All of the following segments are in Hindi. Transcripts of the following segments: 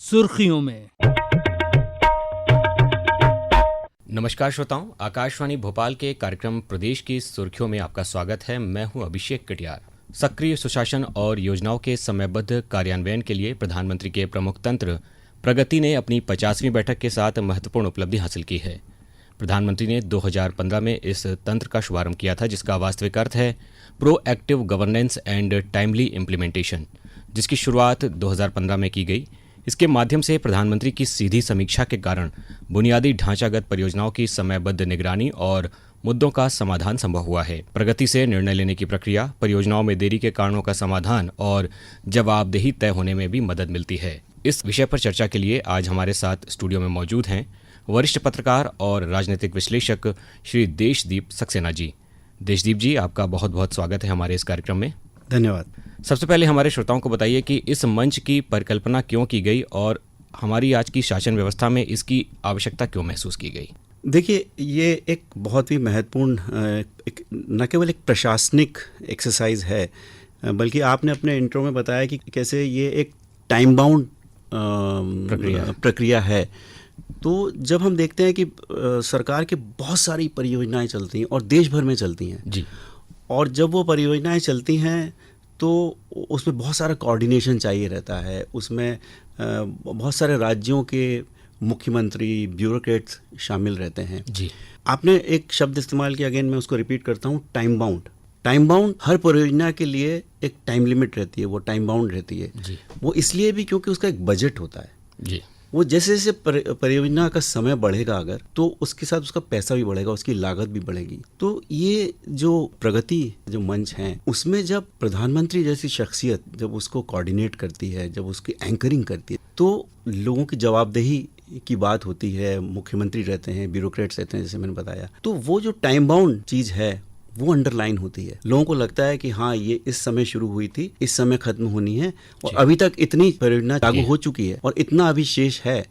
सुर्खियों में। नमस्कार श्रोताओं, आकाशवाणी भोपाल के कार्यक्रम प्रदेश की सुर्खियों में आपका स्वागत है। मैं हूं अभिषेक कटियार। सक्रिय सुशासन और योजनाओं के समयबद्ध कार्यान्वयन के लिए प्रधानमंत्री के प्रमुख तंत्र प्रगति ने अपनी 50वीं बैठक के साथ महत्वपूर्ण उपलब्धि हासिल की है। प्रधानमंत्री ने 2015 में इस तंत्र का शुभारंभ किया था, जिसका वास्तविक अर्थ है proactive governance and timely implementation, जिसकी शुरुआत 2015 में की गई। इसके माध्यम से प्रधानमंत्री की सीधी समीक्षा के कारण बुनियादी ढांचागत परियोजनाओं की समयबद्ध निगरानी और मुद्दों का समाधान संभव हुआ है। प्रगति से निर्णय लेने की प्रक्रिया, परियोजनाओं में देरी के कारणों का समाधान और जवाबदेही तय होने में भी मदद मिलती है। इस विषय पर चर्चा के लिए आज हमारे साथ स्टूडियो में मौजूद हैं वरिष्ठ पत्रकार और राजनीतिक विश्लेषक श्री देशदीप सक्सेना जी। देशदीप जी, आपका बहुत बहुत स्वागत है हमारे इस कार्यक्रम में। धन्यवाद। सबसे पहले हमारे श्रोताओं को बताइए कि इस मंच की परिकल्पना क्यों की गई और हमारी आज की शासन व्यवस्था में इसकी आवश्यकता क्यों महसूस की गई। देखिए, ये एक बहुत ही महत्वपूर्ण न केवल एक प्रशासनिक एक्सरसाइज है, बल्कि आपने अपने इंट्रो में बताया कि कैसे ये एक टाइम बाउंड प्रक्रिया है। तो जब हम देखते हैं कि सरकार की बहुत सारी परियोजनाएं चलती हैं और देश भर में चलती हैं जी, और जब वो परियोजनाएं चलती हैं तो उसमें बहुत सारा कोऑर्डिनेशन चाहिए रहता है। उसमें बहुत सारे राज्यों के मुख्यमंत्री, ब्यूरोक्रेट्स शामिल रहते हैं। जी, आपने एक शब्द इस्तेमाल किया, अगेन मैं उसको रिपीट करता हूँ, टाइम बाउंड। टाइम बाउंड, हर परियोजना के लिए एक टाइम लिमिट रहती है, वो टाइम बाउंड रहती है। जी, वो इसलिए भी क्योंकि उसका एक बजट होता है। जी, वो जैसे जैसे परियोजना का समय बढ़ेगा अगर, तो उसके साथ उसका पैसा भी बढ़ेगा, उसकी लागत भी बढ़ेगी। तो ये जो प्रगति जो मंच है, उसमें जब प्रधानमंत्री जैसी शख्सियत जब उसको कोऑर्डिनेट करती है, जब उसकी एंकरिंग करती है, तो लोगों की जवाबदेही की बात होती है। मुख्यमंत्री रहते हैं, ब्यूरोक्रेट्स रहते हैं, जैसे मैंने बताया। तो वो जो टाइम बाउंड चीज़ है वो अंडरलाइन होती है। लोगों को लगता है कि हाँ, ये इस समय शुरू हुई थी, इस समय खत्म होनी है, और अभी तक इतनी परियोजना लागू हो चुकी है और इतना अभी शेष है।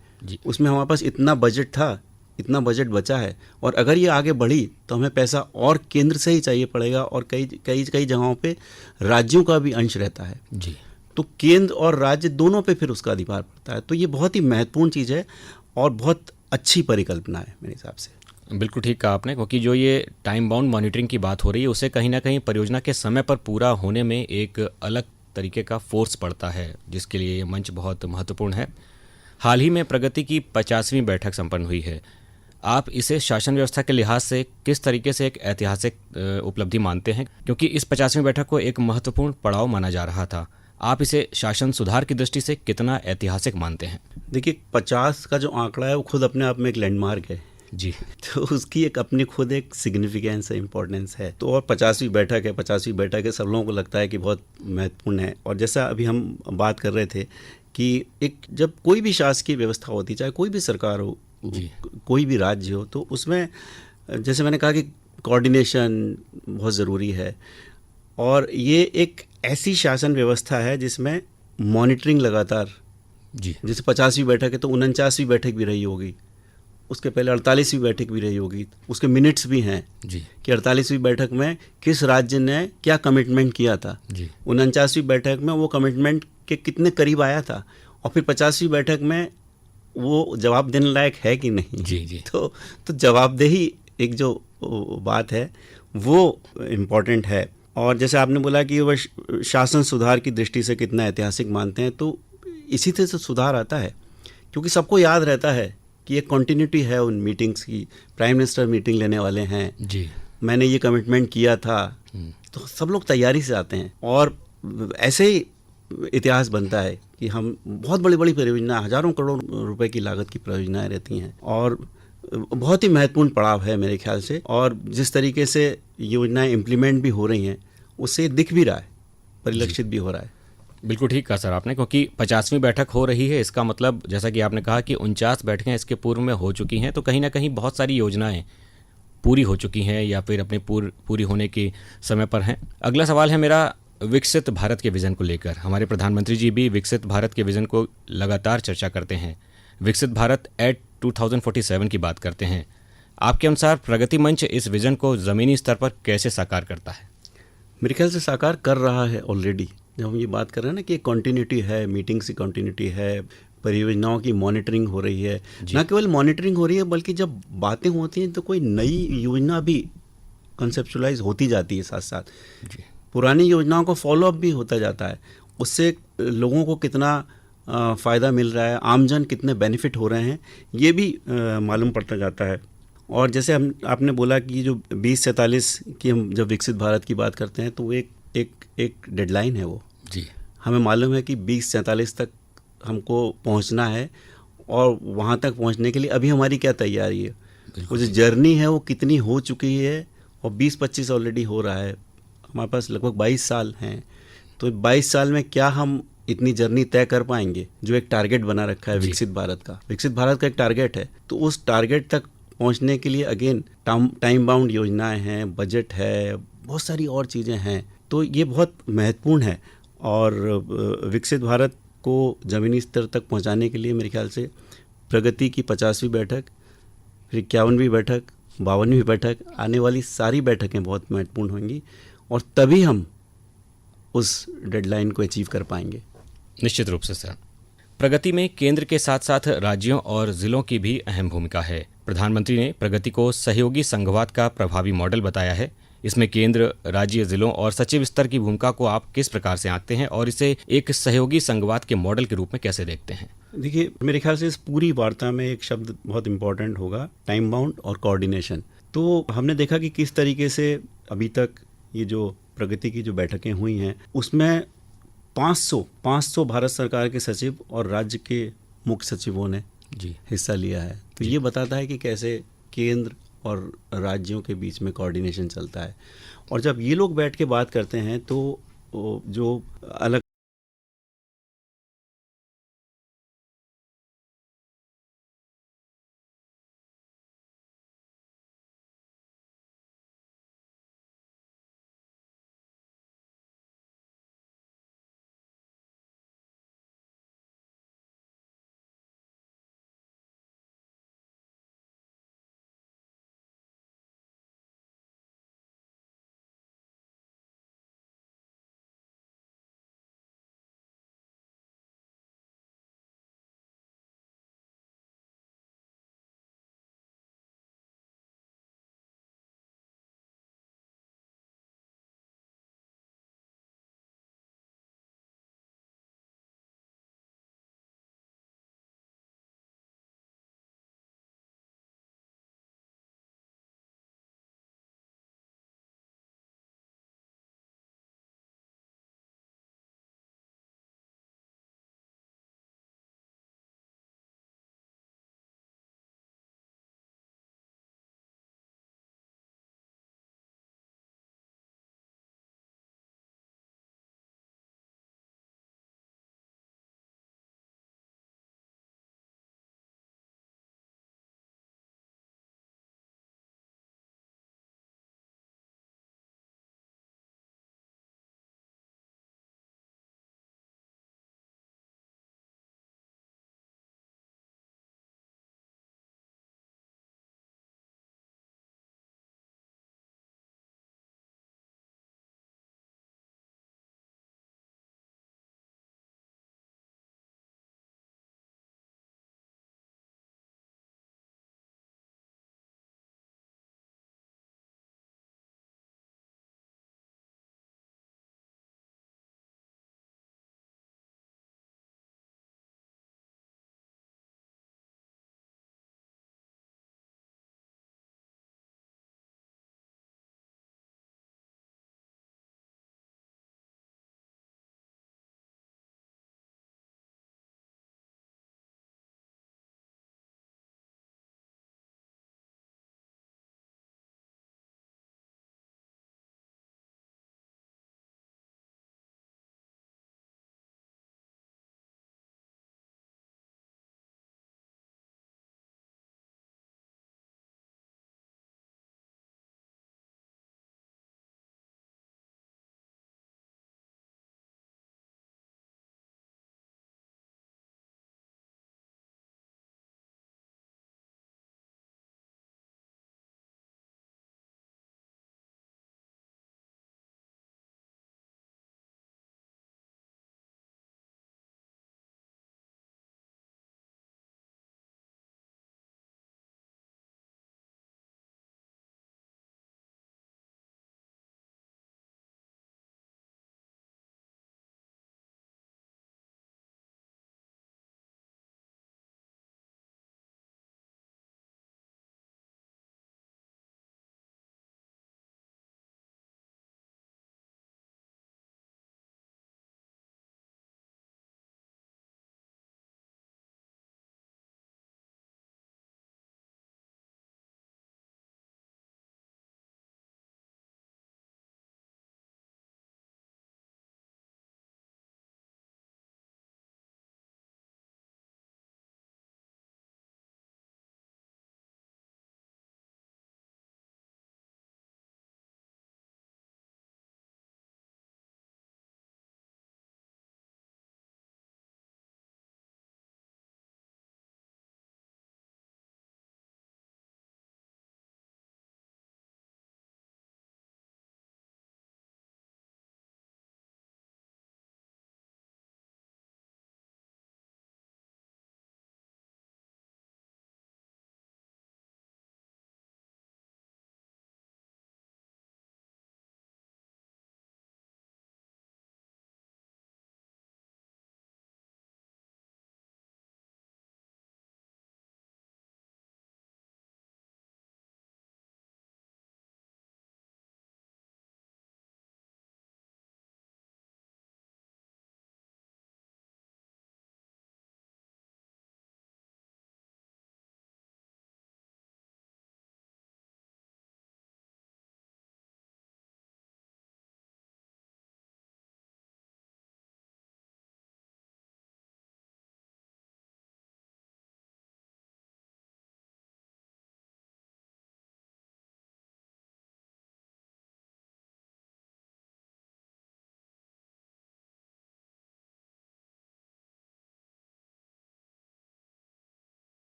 उसमें हमारे पास इतना बजट था, इतना बजट बचा है, और अगर ये आगे बढ़ी तो हमें पैसा और केंद्र से ही चाहिए पड़ेगा, और कई जगहों पे राज्यों का भी अंश रहता है। जी, तो केंद्र और राज्य दोनों पे फिर उसका अधिकार पड़ता है। तो ये बहुत ही महत्वपूर्ण चीज़ है और बहुत अच्छी परिकल्पना है मेरे हिसाब से। बिल्कुल ठीक कहा आपने, क्योंकि जो ये टाइम बाउंड मॉनिटरिंग की बात हो रही है, उसे कहीं ना कहीं परियोजना के समय पर पूरा होने में एक अलग तरीके का फोर्स पड़ता है, जिसके लिए ये मंच बहुत महत्वपूर्ण है। हाल ही में प्रगति की 50वीं बैठक संपन्न हुई है। आप इसे शासन व्यवस्था के लिहाज से किस तरीके से एक ऐतिहासिक उपलब्धि मानते हैं, क्योंकि इस 50वीं बैठक को एक महत्वपूर्ण पड़ाव माना जा रहा था। आप इसे शासन सुधार की दृष्टि से कितना ऐतिहासिक मानते हैं। देखिए, 50 का जो आंकड़ा है वो खुद अपने आप में एक लैंडमार्क है जी, तो उसकी एक अपनी खुद एक सिग्निफिकेंस है, इम्पोर्टेंस है। तो और 50वीं बैठक है, 50वीं बैठक है, सब लोगों को लगता है कि बहुत महत्वपूर्ण है। और जैसा अभी हम बात कर रहे थे कि एक जब कोई भी शासकीय व्यवस्था होती, चाहे कोई भी सरकार हो, कोई भी राज्य हो, तो उसमें जैसे मैंने कहा कि कोऑर्डिनेशन बहुत ज़रूरी है। और ये एक ऐसी शासन व्यवस्था है जिसमें मॉनिटरिंग लगातार, जी, जैसे 50वीं बैठक है तो 49वीं बैठक भी रही होगी, उसके पहले 48वीं बैठक भी रही होगी, उसके मिनट्स भी हैं जी, कि 48वीं बैठक में किस राज्य ने क्या कमिटमेंट किया था, जी, 49वीं बैठक में वो कमिटमेंट के कितने करीब आया था, और फिर 50वीं बैठक में वो जवाब देने लायक है कि नहीं। जी, जी, तो जवाबदेही एक जो बात है वो इम्पॉर्टेंट है। और जैसे आपने बोला कि वह शासन सुधार की दृष्टि से कितना ऐतिहासिक मानते हैं, तो इसी तरह से सुधार आता है क्योंकि सबको याद रहता है कि एक कंटिन्यूटी है उन मीटिंग्स की। प्राइम मिनिस्टर मीटिंग लेने वाले हैं, जी, मैंने ये कमिटमेंट किया था, तो सब लोग तैयारी से आते हैं। और ऐसे ही इतिहास बनता है कि हम बहुत बड़ी बड़ी परियोजना, हजारों करोड़ रुपए की लागत की परियोजनाएं रहती हैं, और बहुत ही महत्वपूर्ण पड़ाव है मेरे ख्याल से। और जिस तरीके से योजनाएं इम्प्लीमेंट भी हो रही हैं, उससे दिख भी रहा है, परिलक्षित भी हो रहा है। बिल्कुल ठीक कहा सर आपने, क्योंकि 50वीं बैठक हो रही है, इसका मतलब जैसा कि आपने कहा कि 49 बैठकें इसके पूर्व में हो चुकी हैं, तो कहीं ना कहीं बहुत सारी योजनाएं पूरी हो चुकी हैं या फिर अपने पूरी होने के समय पर हैं। अगला सवाल है मेरा विकसित भारत के विज़न को लेकर। हमारे प्रधानमंत्री जी भी विकसित भारत के विज़न को लगातार चर्चा करते हैं, विकसित भारत एट 2047 की बात करते हैं। आपके अनुसार प्रगति मंच इस विज़न को ज़मीनी स्तर पर कैसे साकार करता है? मेरे ख्याल से साकार कर रहा है ऑलरेडी। जब हम ये बात कर रहे हैं ना कि कंटिन्यूटी है, मीटिंग्स की कंटिन्यूटी है, परियोजनाओं की मॉनिटरिंग हो रही है, न केवल मॉनिटरिंग हो रही है बल्कि जब बातें होती हैं तो कोई नई योजना भी कंसेप्चुलाइज होती जाती है, साथ साथ जी। पुरानी योजनाओं को फॉलो अप भी होता जाता है। उससे लोगों को कितना फ़ायदा मिल रहा है, आमजन कितने बेनिफिट हो रहे हैं, ये भी मालूम पड़ता जाता है। और जैसे आपने बोला कि जो 2047 की हम जब विकसित भारत की बात करते हैं तो वो एक डेडलाइन है। वो जी। हमें मालूम है कि 2047 तक हमको पहुंचना है, और वहां तक पहुंचने के लिए अभी हमारी क्या तैयारी है, वो जो जर्नी है वो कितनी हो चुकी है, और 20-25 ऑलरेडी हो रहा है। हमारे पास लगभग 22 साल हैं, तो 22 साल में क्या हम इतनी जर्नी तय कर पाएंगे? जो एक टारगेट बना रखा है विकसित भारत का एक टारगेट है, तो उस टारगेट तक पहुंचने के लिए अगेन टाइम बाउंड योजनाएं हैं, बजट है, बहुत सारी और चीज़ें हैं। तो ये बहुत महत्वपूर्ण है, और विकसित भारत को ज़मीनी स्तर तक पहुंचाने के लिए मेरे ख्याल से प्रगति की 50वीं बैठक, फिर 51वीं बैठक, 52वीं बैठक, आने वाली सारी बैठकें बहुत महत्वपूर्ण होंगी, और तभी हम उस डेडलाइन को अचीव कर पाएंगे। निश्चित रूप से सर। प्रगति में केंद्र के साथ साथ राज्यों और जिलों की भी अहम भूमिका है। प्रधानमंत्री ने प्रगति को सहयोगी संघवाद का प्रभावी मॉडल बताया है। इसमें केंद्र, राज्य, जिलों और सचिव स्तर की भूमिका को आप किस प्रकार से आंकते हैं और इसे एक सहयोगी संघवाद के मॉडल के रूप में कैसे देखते हैं? देखिए, मेरे ख्याल से इस पूरी वार्ता में एक शब्द बहुत इम्पोर्टेंट होगा, टाइम बाउंड और कोऑर्डिनेशन। तो हमने देखा कि किस तरीके से अभी तक ये जो प्रगति की जो बैठकें हुई हैं उसमें 500 भारत सरकार के सचिव और राज्य के मुख्य सचिवों ने जी हिस्सा लिया है। तो ये बताता है कि कैसे केंद्र और राज्यों के बीच में कोऑर्डिनेशन चलता है। और जब ये लोग बैठ के बात करते हैं तो जो अलग